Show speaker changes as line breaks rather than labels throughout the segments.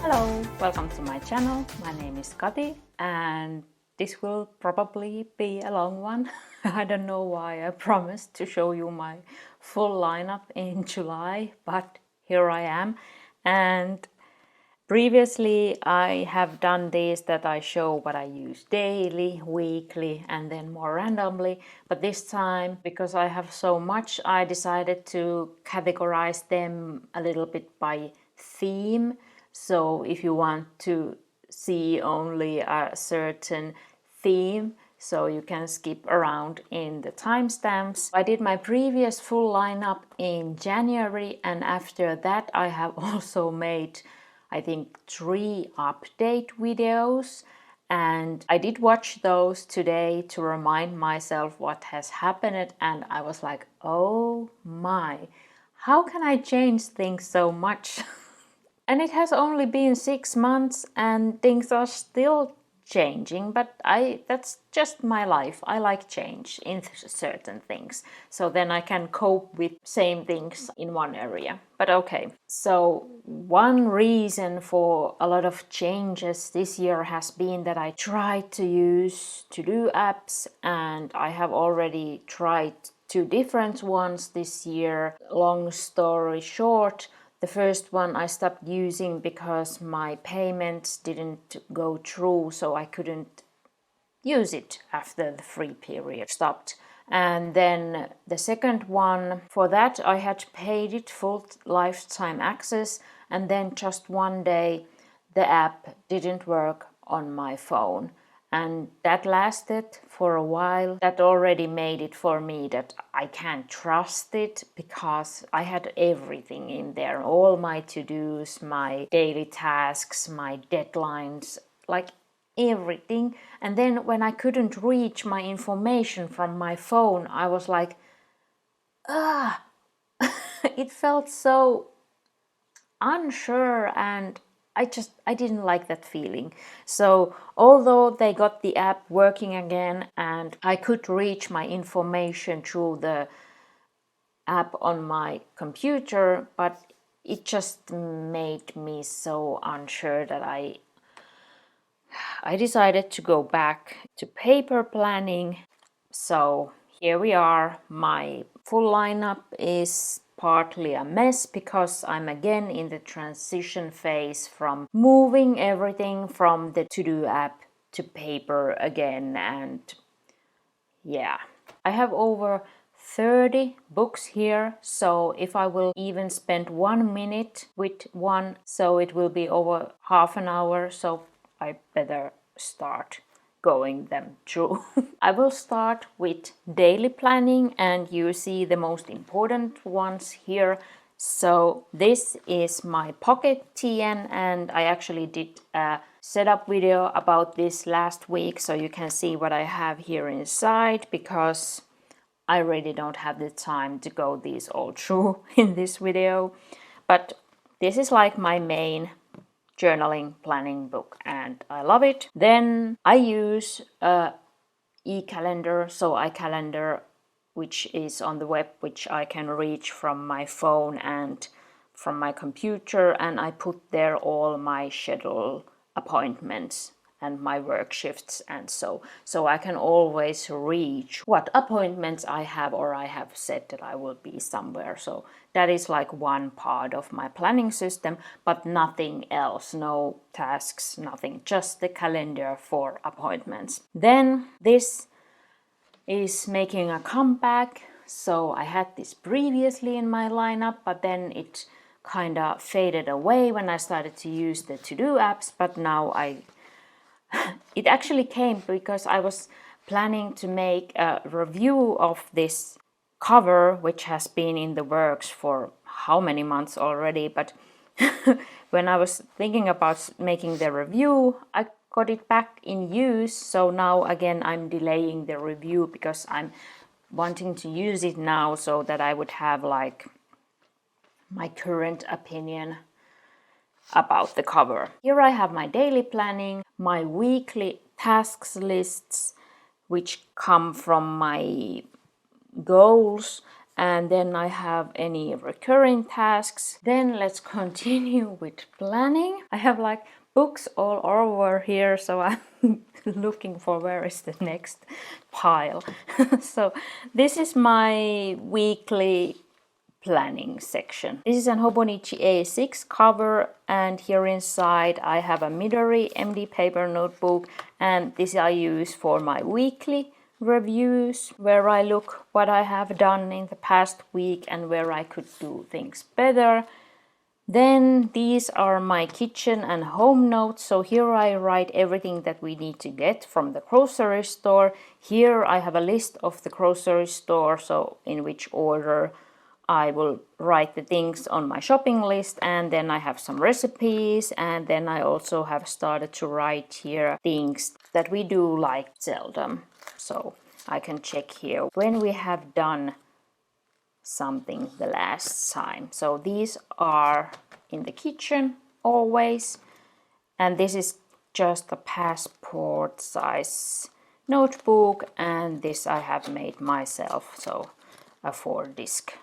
Hello, welcome to my channel. My name is Kati and this will probably be a long one. I don't know why I promised to show you my full lineup in July, but here I am. And previously I have done this that I show what I use daily, weekly and then more randomly. But this time, because I have so much, I decided to categorize them a little bit by theme. So if you want to see only a certain theme, so you can skip around in the timestamps. I did my previous full lineup in January, and after that I have also made, I think, 3 update videos, and I did watch those today to remind myself what has happened, and I was like, oh my, how can I change things so much? And it has only been 6 months and things are still changing, but that's just my life. I like change in certain things. So then I can cope with same things in one area. But okay. So one reason for a lot of changes this year has been that I tried to use to-do apps, and I have already tried 2 different ones this year. Long story short, the first one I stopped using because my payments didn't go through, so I couldn't use it after the free period stopped. And then the second one, for that I had paid it full lifetime access, and then just one day the app didn't work on my phone. And that lasted for a while. That already made it for me that I can't trust it, because I had everything in there. All my to-dos, my daily tasks, my deadlines, like everything. And then when I couldn't reach my information from my phone, I was like, ah, it felt so unsure, and I didn't like that feeling. So although they got the app working again and I could reach my information through the app on my computer, but it just made me so unsure that I decided to go back to paper planning. So here we are. My full lineup is partly a mess because I'm again in the transition phase from moving everything from the to-do app to paper again. And yeah, I have over 30 books here, so if I will even spend 1 minute with one, so it will be over half an hour, so I better start going them through. I will start with daily planning, and you see the most important ones here. So this is my Pocket TN, and I actually did a setup video about this last week, so you can see what I have here inside, because I really don't have the time to go these all through in this video. But this is like my main journaling planning book and I love it. Then I use a e-calendar, so iCalendar, which is on the web, which I can reach from my phone and from my computer, and I put there all my schedule appointments and my work shifts, and so I can always reach what appointments I have, or I have said that I will be somewhere. So that is like one part of my planning system, but nothing else, no tasks, nothing, just the calendar for appointments. Then this is making a comeback. So I had this previously in my lineup, but then it kind of faded away when I started to use the to-do apps. But now it actually came because I was planning to make a review of this cover, which has been in the works for how many months already. But when I was thinking about making the review, I got it back in use. So now again I'm delaying the review because I'm wanting to use it now, so that I would have like my current opinion about the cover. Here I have my daily planning, my weekly tasks lists, which come from my goals, and then I have any recurring tasks. Then let's continue with planning. I have like books all over here, so I'm looking for where is the next pile. So this is my weekly planning section. This is an Hobonichi A6 cover, and here inside I have a Midori MD paper notebook, and this I use for my weekly reviews, where I look what I have done in the past week and where I could do things better. Then these are my kitchen and home notes. So here I write everything that we need to get from the grocery store. Here I have a list of the grocery store, so in which order I will write the things on my shopping list, and then I have some recipes, and then I also have started to write here things that we do like seldom. So I can check here when we have done something the last time. So these are in the kitchen always, and this is just a passport size notebook, and this I have made myself, so a 4-disc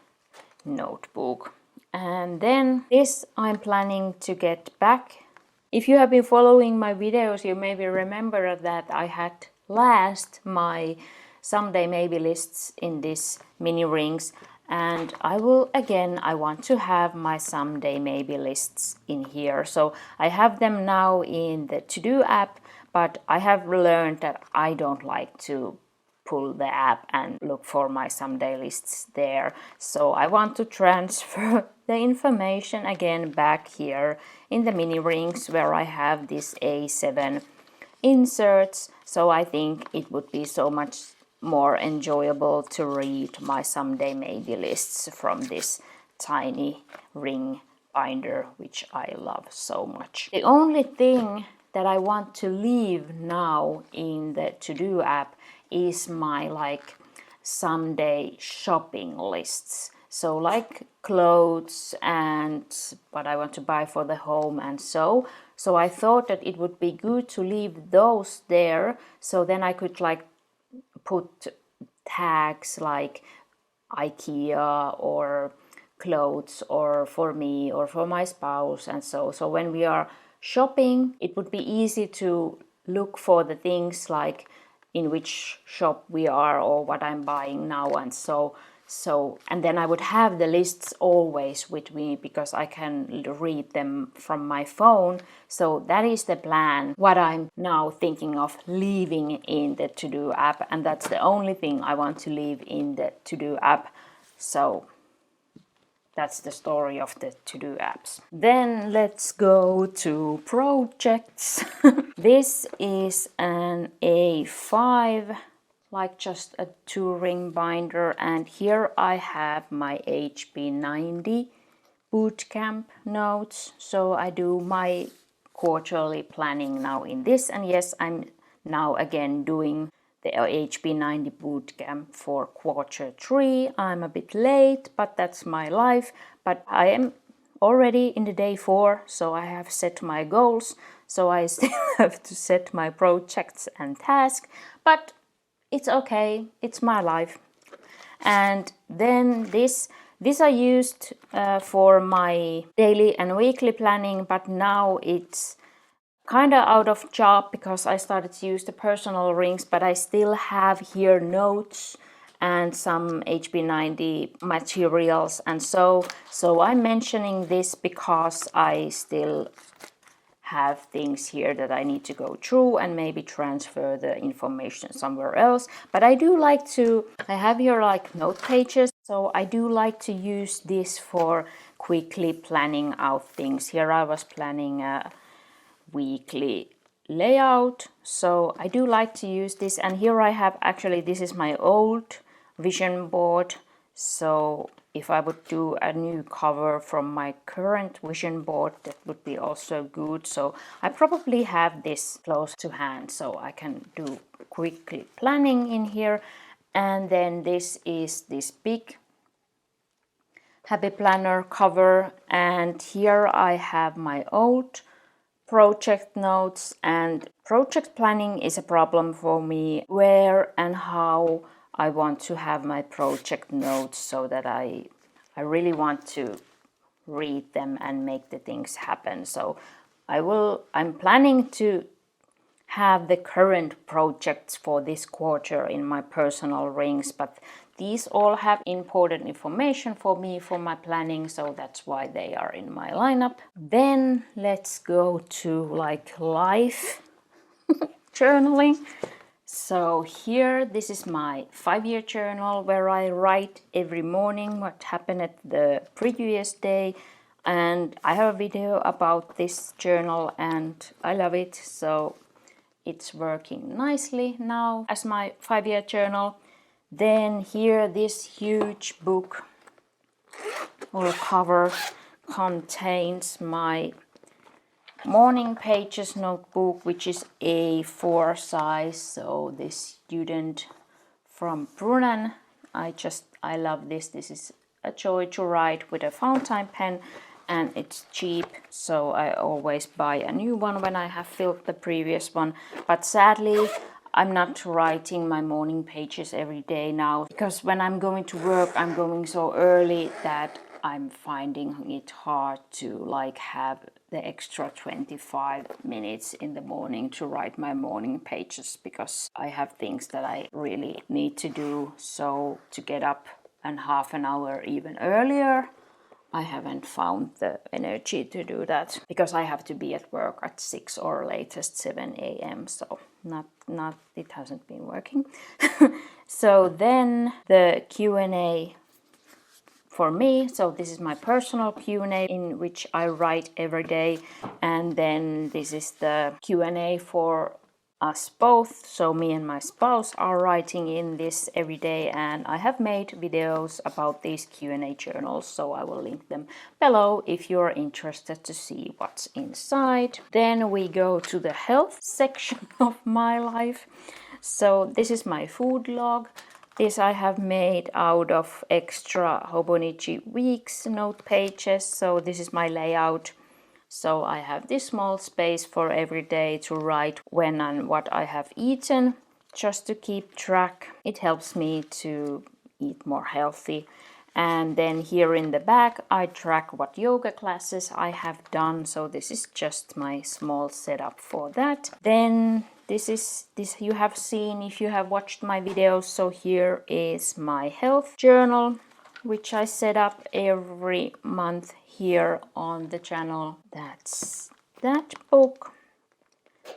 notebook. And then this I'm planning to get back. If you have been following my videos, you maybe remember that I had last my someday maybe lists in this mini rings, and I want to have my someday maybe lists in here. So I have them now in the to-do app, but I have learned that I don't like to pull the app and look for my someday lists there. So I want to transfer the information again back here in the mini rings, where I have this A7 inserts. So I think it would be so much more enjoyable to read my someday maybe lists from this tiny ring binder, which I love so much. The only thing that I want to leave now in the to-do app is my like someday shopping lists. So like clothes and what I want to buy for the home and so I thought that it would be good to leave those there, so then I could like put tags like IKEA or clothes, or for me or for my spouse, and so when we are shopping it would be easy to look for the things like in which shop we are or what I'm buying now, and so and then I would have the lists always with me because I can read them from my phone. So that is the plan, what I'm now thinking of leaving in the to-do app, and that's the only thing I want to leave in the to-do app. So that's the story of the to-do apps. Then let's go to projects. This is an A5, like just a 2-ring binder, and here I have my HP90 bootcamp notes. So I do my quarterly planning now in this, and yes, I'm now again doing the HP90 bootcamp for quarter 3. I'm a bit late, but that's my life. But I am already in the day 4, so I have set my goals. So I still have to set my projects and tasks, but it's okay, it's my life. And then this I used for my daily and weekly planning, but now it's kind of out of job because I started to use the personal rings, but I still have here notes and some HP90 materials, and so I'm mentioning this because I still have things here that I need to go through and maybe transfer the information somewhere else. But I do like to, I have here like note pages, so I do like to use this for quickly planning out things. Here I was planning a weekly layout, so I do like to use this. And here I have, actually this is my old vision board, so if I would do a new cover from my current vision board, that would be also good. So I probably have this close to hand, so I can do quickly planning in here. And then this is this big Happy Planner cover, and here I have my old project notes. And project planning is a problem for me, where and how I want to have my project notes so that I really want to read them and make the things happen. So I'm planning to have the current projects for this quarter in my personal rings, but these all have important information for me for my planning, so that's why they are in my lineup. Then let's go to like life journaling. So here, this is my 5-year journal where I write every morning what happened at the previous day, and I have a video about this journal and I love it, so it's working nicely now as my 5-year journal. Then here, this huge book or cover contains my morning pages notebook, which is A4 size. So this student from Brunnen, I love this. This is a joy to write with a fountain pen, and it's cheap, so I always buy a new one when I have filled the previous one. But sadly, I'm not writing my morning pages every day now, because when I'm going to work, I'm going so early that I'm finding it hard to like have the extra 25 minutes in the morning to write my morning pages, because I have things that I really need to do. So to get up and half an hour even earlier, I haven't found the energy to do that, because I have to be at work at 6 or latest 7 a.m. So it hasn't been working. So then the Q&A for me. So this is my personal Q&A in which I write every day, and then this is the Q&A for us both. So me and my spouse are writing in this every day, and I have made videos about these Q&A journals, so I will link them below if you're interested to see what's inside. Then we go to the health section of my life. So this is my food log. This I have made out of extra Hobonichi Weeks note pages. So this is my layout. So I have this small space for every day to write when and what I have eaten, just to keep track. It helps me to eat more healthy. And then here in the back, I track what yoga classes I have done. So this is just my small setup for that. Then this you have seen if you have watched my videos. So here is my health journal, which I set up every month here on the channel. That's that book,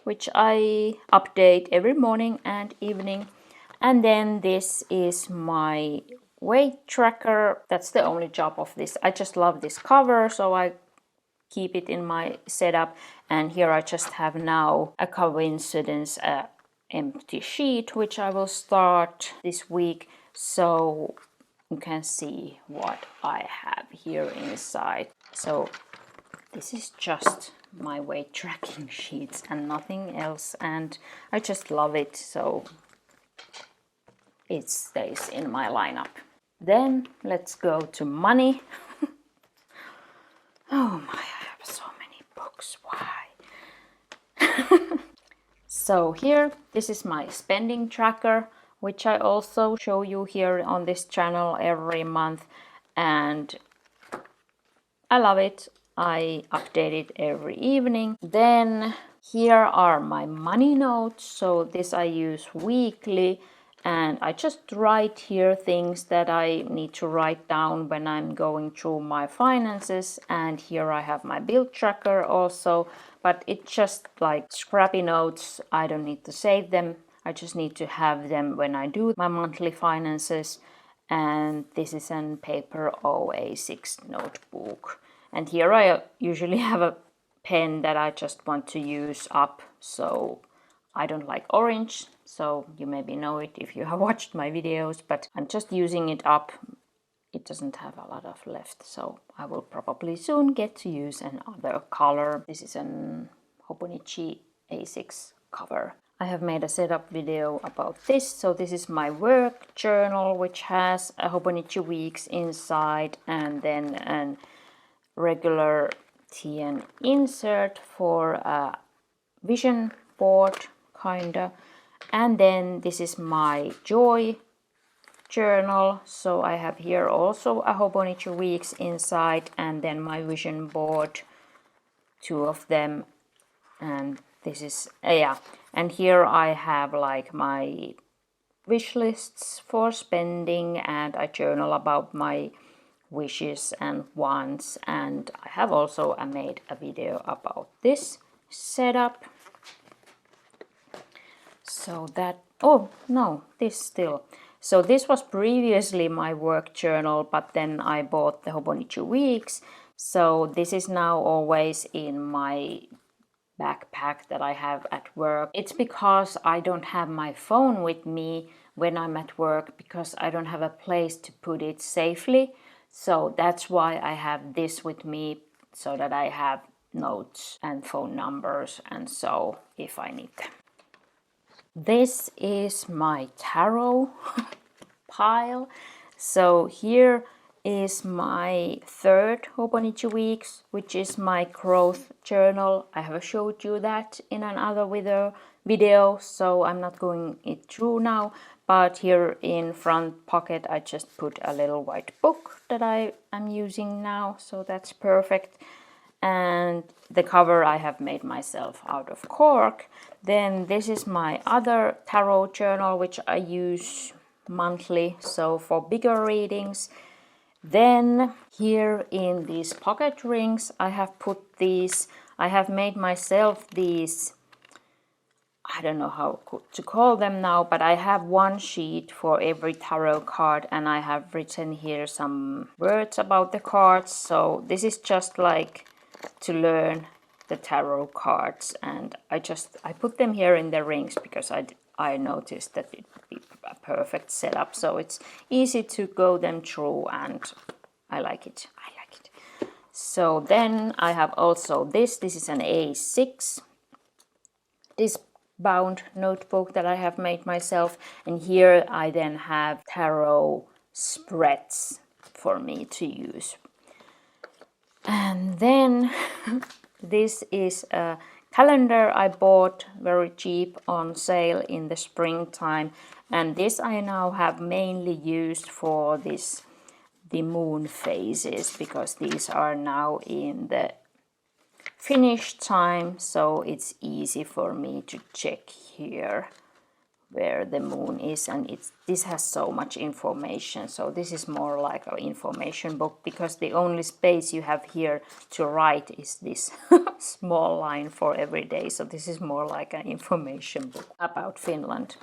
which I update every morning and evening. And then this is my weight tracker. That's the only job of this. I just love this cover, so I keep it in my setup. And here I just have now a coincidence, a empty sheet, which I will start this week, so you can see what I have here inside. So this is just my weight tracking sheets and nothing else, and I just love it, so it stays in my lineup. Then let's go to money. Oh my, I have so many books, why? So here, this is my spending tracker, which I also show you here on this channel every month, and I love it. I update it every evening. Then here are my money notes. So this I use weekly, and I just write here things that I need to write down when I'm going through my finances. And here I have my bill tracker also, but it's just like scrappy notes. I don't need to save them. I just need to have them when I do my monthly finances. And this is a paper OA6 notebook. And here I usually have a pen that I just want to use up, so I don't like orange, so you maybe know it if you have watched my videos, but I'm just using it up. It doesn't have a lot of left, so I will probably soon get to use another color. This is an Hobonichi A6 cover. I have made a setup video about this. So this is my work journal, which has a Hobonichi Weeks inside, and then a regular TN insert for a vision board, kinda. And then this is my joy journal. So I have here also a Hobonichi Weeks inside, and then my vision board, 2 of them, and this is yeah. And here I have like my wish lists for spending, and I journal about my wishes and wants, and I have also made a video about this setup. So that, oh no, this still. So this was previously my work journal, but then I bought the Hobonichi Weeks. So this is now always in my backpack that I have at work. It's because I don't have my phone with me when I'm at work, because I don't have a place to put it safely. So that's why I have this with me, so that I have notes and phone numbers and so if I need them. This is my tarot pile. So here is my 3rd Hobonichi Weeks, which is my growth journal. I have showed you that in another video, so I'm not going it through now. But here in front pocket I just put a little white book that I am using now, so that's perfect. And the cover I have made myself out of cork. Then this is my other tarot journal, which I use monthly, so for bigger readings. Then here in these pocket rings I have put these, I have made myself these, I don't know how to call them now, but I have 1 sheet for every tarot card, and I have written here some words about the cards. So this is just like to learn the tarot cards, and I put them here in the rings because I noticed that it would be a perfect setup, so it's easy to go them through, and I like it. So then I have also this is an A6, this bound notebook that I have made myself, and here I then have tarot spreads for me to use. And then this is a calendar I bought very cheap on sale in the springtime, and this I now have mainly used for the moon phases, because these are now in the finish time, so it's easy for me to check here where the moon is, and this has so much information. So this is more like an information book, because the only space you have here to write is this small line for every day. So this is more like an information book about Finland.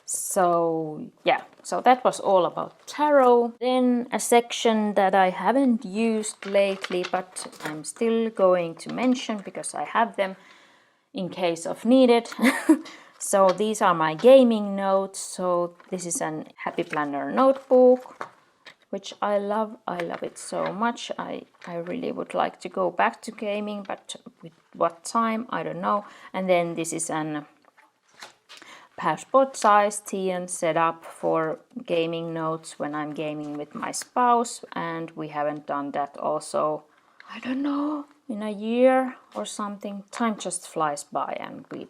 So yeah, so that was all about tarot. Then a section that I haven't used lately, but I'm still going to mention because I have them in case of needed. So these are my gaming notes. So this is an Happy Planner notebook, which I love. I love it so much. I really would like to go back to gaming, but with what time, I don't know. And then this is an passport size TN setup for gaming notes when I'm gaming with my spouse, and we haven't done that also, I don't know, in a year or something. Time just flies by, and we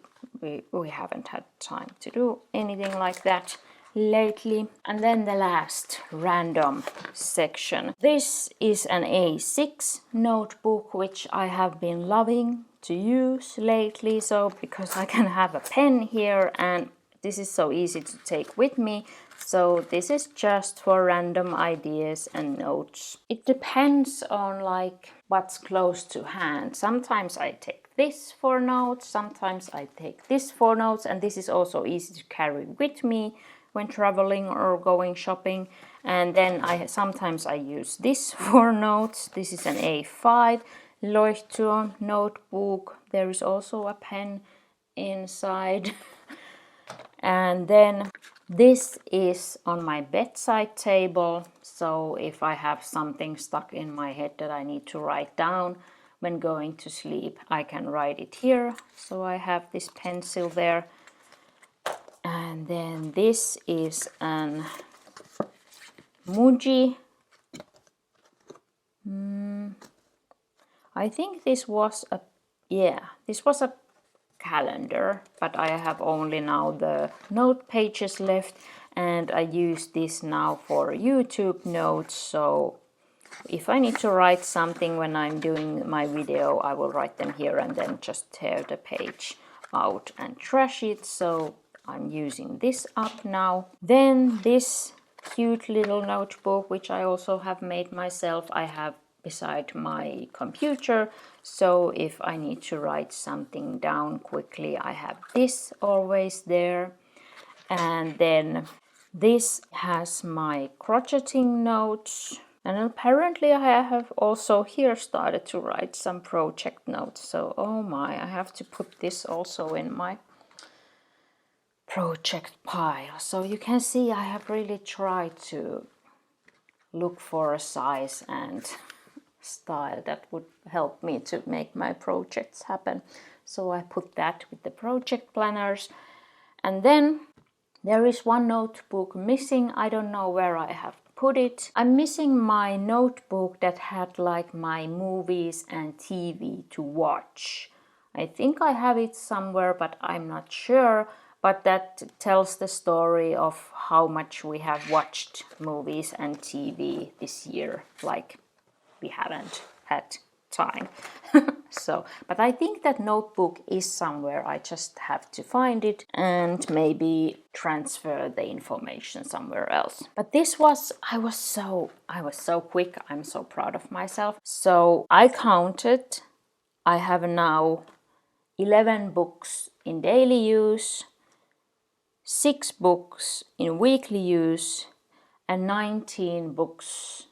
haven't had time to do anything like that lately. And then the last random section. This is an A6 notebook, which I have been loving to use lately, so because I can have a pen here, and this is so easy to take with me. So this is just for random ideas and notes. It depends on like what's close to hand. Sometimes I take this for notes, sometimes I take this for notes, and this is also easy to carry with me when traveling or going shopping. And then sometimes I use this for notes. This is an A5 Leuchtturm notebook. There is also a pen inside. And then this is on my bedside table, so if I have something stuck in my head that I need to write down when going to sleep, I can write it here. So I have this pencil there. And then this is an Muji. I think this was a calendar, but I have only now the note pages left, and I use this now for YouTube notes. So if I need to write something when I'm doing my video, I will write them here and then just tear the page out and trash it. So I'm using this up now. Then this cute little notebook, which I also have made myself, I have beside my computer. So if I need to write something down quickly, I have this always there. And then this has my crocheting notes. And apparently I have also here started to write some project notes. So, oh my, I have to put this also in my project pile. So you can see I have really tried to look for a size and style that would help me to make my projects happen. So I put that with the project planners. And then there is one notebook missing. I don't know where I have put it. I'm missing my notebook that had like my movies and TV to watch. I think I have it somewhere, but I'm not sure. But that tells the story of how much we have watched movies and TV this year. Like, we haven't had time. So, but I think that notebook is somewhere. I just have to find it and maybe transfer the information somewhere else. But this was, I was so quick. I'm so proud of myself. So I counted. I have now 11 books in daily use, 6 books in weekly use, and 19 books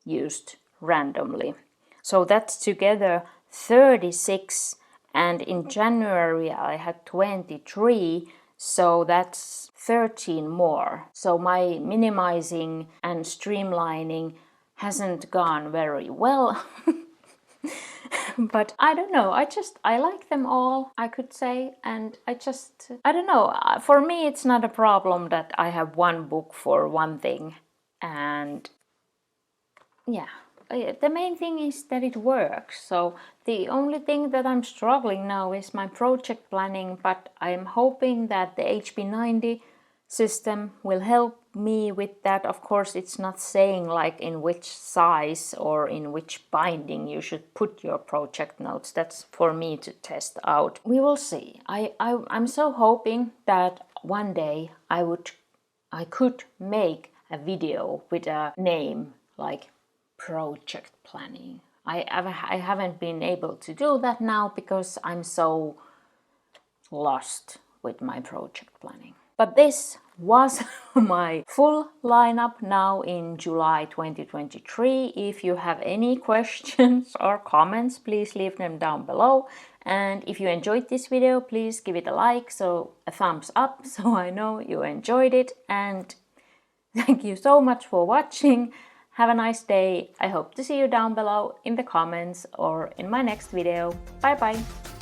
used randomly. So that's together 36, and in January I had 23, so that's 13 more. So my minimizing and streamlining hasn't gone very well. But I don't know, I like them all, I could say, and I don't know, for me it's not a problem that I have one book for one thing, and yeah. The main thing is that it works. So the only thing that I'm struggling now is my project planning, but I'm hoping that the HB90 system will help me with that. Of course, it's not saying like in which size or in which binding you should put your project notes. That's for me to test out. We will see. I'm so hoping that one day I could make a video with a name like project planning. I haven't been able to do that now because I'm so lost with my project planning. But this was my full lineup now in July 2023. If you have any questions or comments, please leave them down below. And if you enjoyed this video, please give it a like, so a thumbs up, so I know you enjoyed it. And thank you so much for watching. Have a nice day. I hope to see you down below in the comments or in my next video. Bye bye.